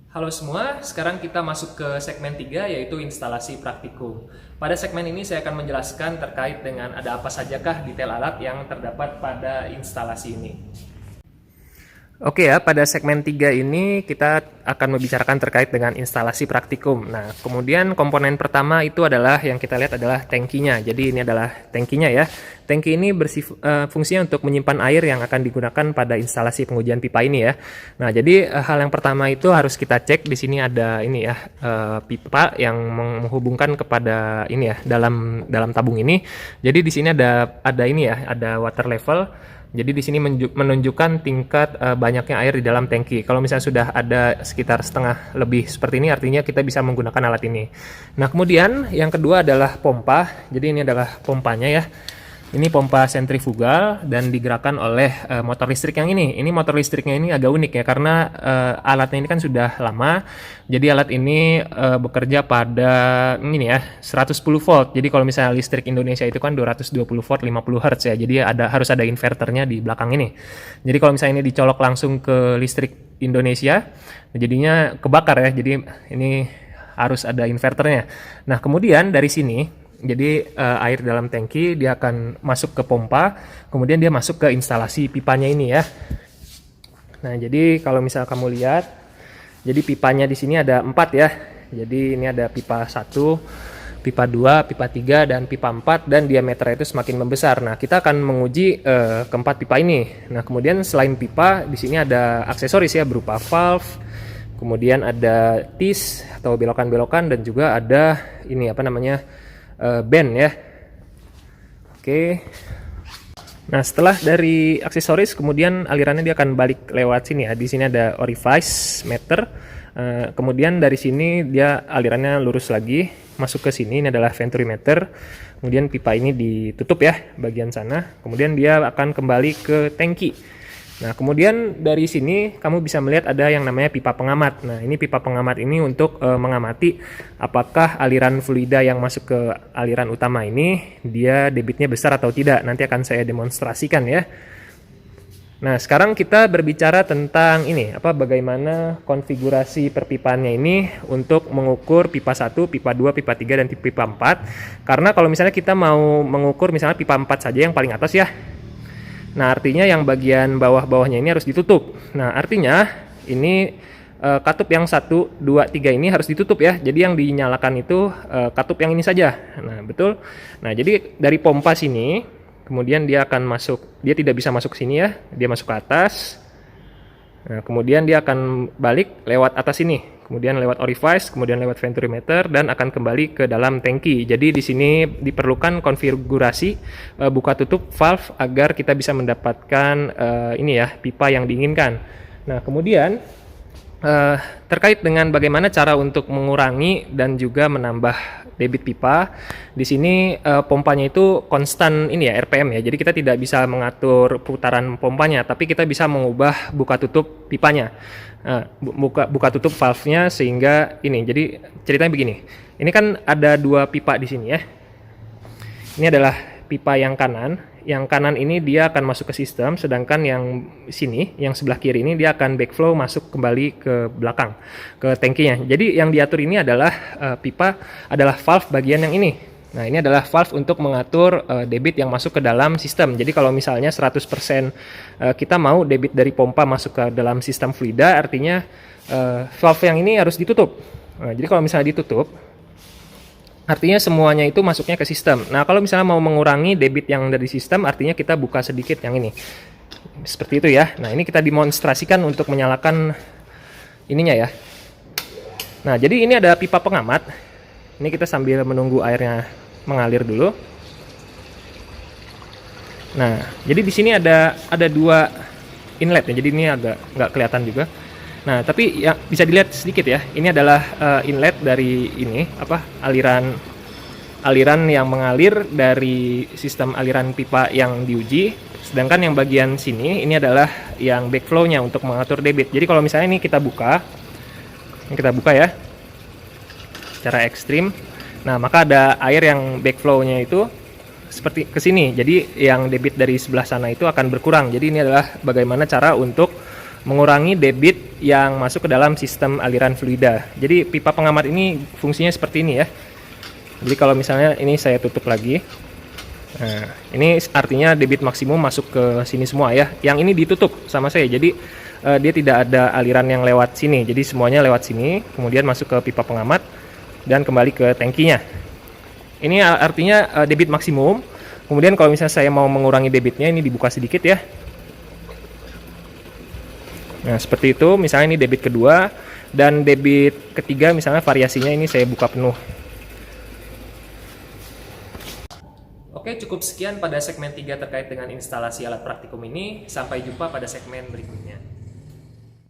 Halo semua, sekarang kita masuk ke segmen 3 yaitu instalasi praktikum. Pada segmen ini saya akan menjelaskan terkait dengan ada apa sajakah detail alat yang terdapat pada instalasi ini. Oke ya, pada segmen 3 ini kita akan membicarakan terkait dengan instalasi praktikum. Nah, kemudian komponen pertama itu adalah yang kita lihat adalah tangkinya. Jadi ini adalah tangkinya ya. Tangki ini fungsinya untuk menyimpan air yang akan digunakan pada instalasi pengujian pipa ini ya. Nah, jadi hal yang pertama itu harus kita cek di sini ada ini ya, pipa yang menghubungkan kepada ini ya, dalam tabung ini. Jadi di sini ada ini ya, ada water level. Jadi di sini menunjukkan tingkat banyaknya air di dalam tangki. Kalau misalnya sudah ada sekitar setengah lebih seperti ini, artinya kita bisa menggunakan alat ini. Nah, kemudian yang kedua adalah pompa. Jadi ini adalah pompanya ya. Ini pompa sentrifugal dan digerakkan oleh motor listrik yang ini. Ini motor listriknya ini agak unik ya, karena alatnya ini kan sudah lama. Jadi alat ini bekerja pada ini ya, 110 volt. Jadi kalau misalnya listrik Indonesia itu kan 220 volt 50 Hz ya. Jadi harus ada inverternya di belakang ini. Jadi kalau misalnya ini dicolok langsung ke listrik Indonesia, jadinya kebakar ya. Jadi ini harus ada inverternya. Nah, kemudian dari sini jadi air dalam tangki dia akan masuk ke pompa, kemudian dia masuk ke instalasi pipanya ini ya. Nah, jadi kalau misal kamu lihat, jadi pipanya di sini ada 4 ya. Jadi ini ada pipa 1, pipa 2, pipa 3, dan pipa 4, dan diameternya itu semakin membesar. Nah, kita akan menguji keempat pipa ini. Nah, kemudian selain pipa, di sini ada aksesoris ya, berupa valve, kemudian ada tis atau belokan-belokan, dan juga ada ini apa namanya, band ya. Oke. Nah, setelah dari aksesoris, kemudian alirannya dia akan balik lewat sini ya. Di sini ada orifice meter. Kemudian dari sini dia alirannya lurus lagi masuk ke sini. Ini adalah venturi meter. Kemudian pipa ini ditutup ya bagian sana. Kemudian dia akan kembali ke tangki. Nah, kemudian dari sini kamu bisa melihat ada yang namanya pipa pengamat. Nah, ini pipa pengamat ini untuk mengamati apakah aliran fluida yang masuk ke aliran utama ini dia debitnya besar atau tidak. Nanti akan saya demonstrasikan ya. Nah, sekarang kita berbicara tentang ini, bagaimana konfigurasi perpipaannya ini untuk mengukur pipa 1, pipa 2, pipa 3, dan pipa 4. Karena kalau misalnya kita mau mengukur misalnya pipa 4 saja yang paling atas ya. Nah, artinya yang bagian bawah-bawahnya ini harus ditutup. Nah, artinya ini katup yang 1, 2, 3 ini harus ditutup ya. Jadi yang dinyalakan itu katup yang ini saja. Nah, betul. Nah, jadi dari pompa sini, kemudian dia akan masuk, dia tidak bisa masuk sini ya. Dia masuk ke atas. Nah, kemudian dia akan balik lewat atas ini. Kemudian lewat orifice, kemudian lewat venturi meter, dan akan kembali ke dalam tangki. Jadi di sini diperlukan konfigurasi buka tutup valve agar kita bisa mendapatkan ini ya, pipa yang diinginkan. Nah, kemudian terkait dengan bagaimana cara untuk mengurangi dan juga menambah debit pipa, di sini pompanya itu konstan ini ya, RPM ya. Jadi kita tidak bisa mengatur putaran pompanya, tapi kita bisa mengubah buka tutup pipanya. Buka tutup valve-nya sehingga ini. Jadi ceritanya begini. Ini kan ada 2 pipa di sini ya. Ini adalah pipa yang kanan. Yang kanan ini dia akan masuk ke sistem, sedangkan yang sini, yang sebelah kiri ini dia akan backflow masuk kembali ke belakang, ke tangkinya. Jadi yang diatur ini adalah pipa adalah valve bagian yang ini. Nah, ini adalah valve untuk mengatur debit yang masuk ke dalam sistem. Jadi kalau misalnya 100% kita mau debit dari pompa masuk ke dalam sistem fluida, artinya valve yang ini harus ditutup. Nah, jadi kalau misalnya ditutup, artinya semuanya itu masuknya ke sistem. Nah, kalau misalnya mau mengurangi debit yang dari sistem, artinya kita buka sedikit yang ini. Seperti itu ya. Nah, ini kita demonstrasikan untuk menyalakan ininya ya. Nah, jadi ini ada pipa pengamat. Ini kita sambil menunggu airnya mengalir dulu. Nah, jadi di sini ada 2 inlet ya. Jadi ini agak nggak kelihatan juga. Nah, tapi ya bisa dilihat sedikit ya. Ini adalah inlet dari ini aliran yang mengalir dari sistem aliran pipa yang diuji. Sedangkan yang bagian sini ini adalah yang backflow-nya untuk mengatur debit. Jadi kalau misalnya ini kita buka ya secara ekstrim. Nah, maka ada air yang backflow-nya itu seperti ke sini. Jadi yang debit dari sebelah sana itu akan berkurang. Jadi ini adalah bagaimana cara untuk mengurangi debit yang masuk ke dalam sistem aliran fluida. Jadi pipa pengamat ini fungsinya seperti ini ya. Jadi kalau misalnya ini saya tutup lagi, nah ini artinya debit maksimum masuk ke sini semua ya. Yang ini ditutup sama saya, jadi dia tidak ada aliran yang lewat sini. Jadi semuanya lewat sini, kemudian masuk ke pipa pengamat dan kembali ke tangkinya. Ini artinya debit maksimum. Kemudian kalau misalnya saya mau mengurangi debitnya, ini dibuka sedikit ya. Nah seperti itu, misalnya ini debit kedua, dan debit ketiga misalnya variasinya ini saya buka penuh. Oke, cukup sekian pada segmen 3 terkait dengan instalasi alat praktikum ini. Sampai jumpa pada segmen berikutnya.